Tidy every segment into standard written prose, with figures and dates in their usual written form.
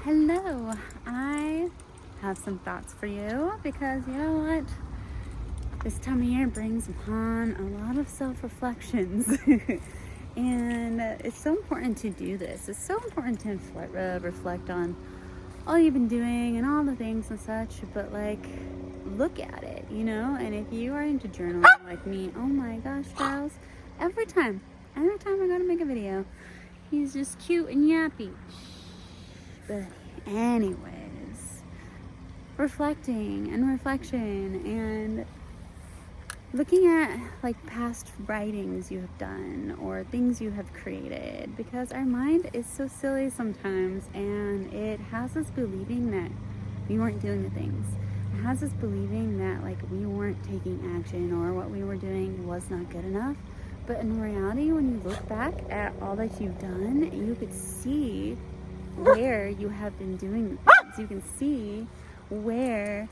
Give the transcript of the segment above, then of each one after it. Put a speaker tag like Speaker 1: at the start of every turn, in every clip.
Speaker 1: Hello, I have some thoughts for you because you know what? This time of year brings upon a lot of self-reflections. And it's so important to do this. It's so important to reflect on all you've been doing and all the things and such, but like, look at it, And if you are into journaling like me, oh my gosh, Charles, every time I go to make a video, he's just cute and yappy. But anyways, reflecting and reflection and looking at like past writings you have done or things you have created, because our mind is so silly sometimes and it has us believing that we weren't doing the things. It has us believing that like we weren't taking action or what we were doing was not good enough. But in reality, when you look back at all that you've done, you could see where you have been doing things. You can see where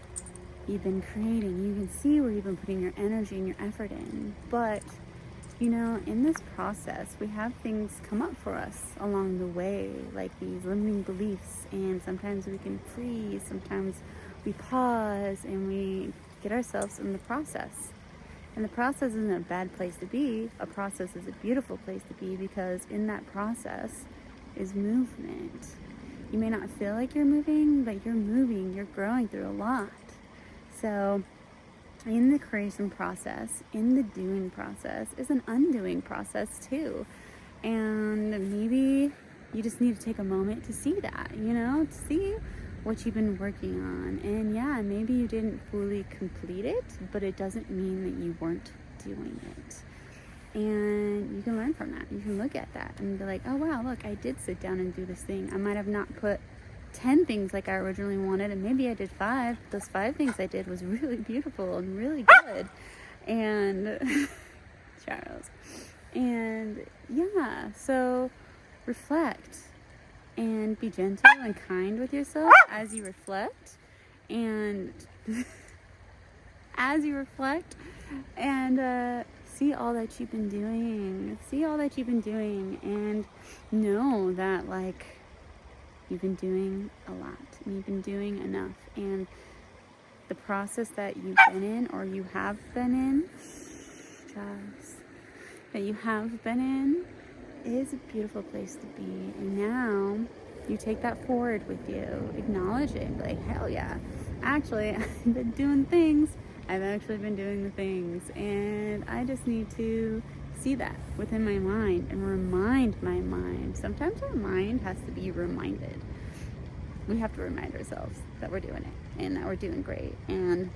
Speaker 1: you've been creating. You can see where you've been putting your energy and your effort in. But, in this process, we have things come up for us along the way, like these limiting beliefs. And sometimes we can freeze. Sometimes we pause and we get ourselves in the process. And the process isn't a bad place to be. A process is a beautiful place to be, because in that process is movement. You may not feel like you're moving, but you're moving. You're growing through a lot. So in the creation process, in the doing process, is an undoing process too. And maybe you just need to take a moment to see that, to see what you've been working on. And yeah, maybe you didn't fully complete it, but it doesn't mean that you weren't doing it. And you can learn from that. You can look at that and be like, oh wow, look, I did sit down and do this thing. I might have not put 10 things like I originally wanted, and maybe I did 5. Those 5 things I did was really beautiful and really good. And Charles. And yeah, so reflect and be gentle and kind with yourself as you reflect. And as you reflect and see all that you've been doing. See all that you've been doing and know that like you've been doing a lot and you've been doing enough. And the process that you've been in or you have been in, that you have been in is a beautiful place to be. And now you take that forward with you, acknowledge it, like hell yeah, actually I've been doing things. I've actually been doing the things, and I just need to see that within my mind and remind my mind. Sometimes our mind has to be reminded. We have to remind ourselves that we're doing it and that we're doing great, and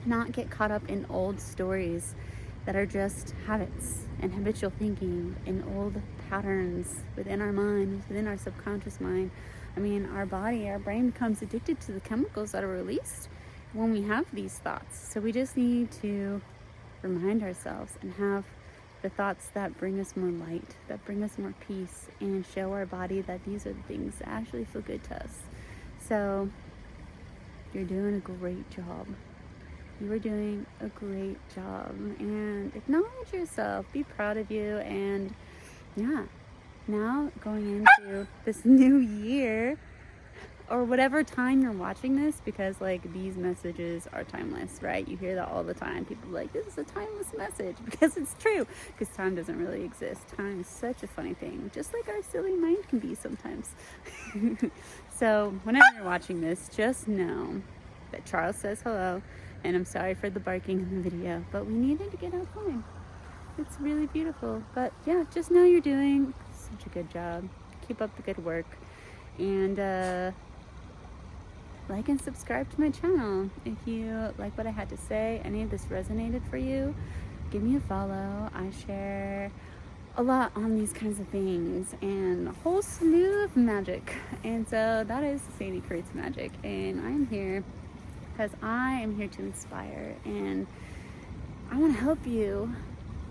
Speaker 1: not get caught up in old stories that are just habits and habitual thinking and old patterns within our mind, within our subconscious mind. I mean, our body, our brain becomes addicted to the chemicals that are released when we have these thoughts. So we just need to remind ourselves and have the thoughts that bring us more light, that bring us more peace, and show our body that these are the things that actually feel good to us. So you're doing a great job. You are doing a great job, and acknowledge yourself, be proud of you. And yeah, now going into this new year, or whatever time you're watching this, because like these messages are timeless, right? You hear that all the time. People are like, this is a timeless message, because it's true, because time doesn't really exist. Time is such a funny thing, just like our silly mind can be sometimes. So whenever you're watching this, just know that Charles says hello, and I'm sorry for the barking in the video, but we needed to get out home. It's really beautiful. But yeah, just know you're doing such a good job. Keep up the good work, and like and subscribe to my channel. If you like what I had to say, any of this resonated for you, give me a follow. I share a lot on these kinds of things and a whole slew of magic. And so that is Sadie Creates Magic, and I'm here because I am here to inspire, and I want to help you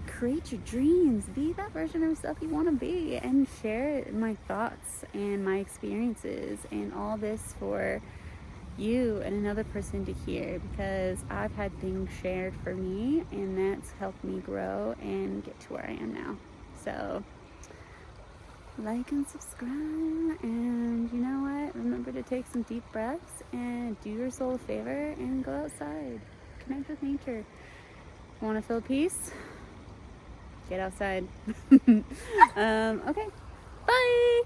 Speaker 1: create your dreams, be that version of yourself you want to be, and share my thoughts and my experiences and all this for you and another person to hear, because I've had things shared for me, and that's helped me grow and get to where I am now. So like and subscribe, and you know what, remember to to take some deep breaths and do your soul a favor and go outside. Connect with nature. Want to feel peace? Get outside. Okay. Bye.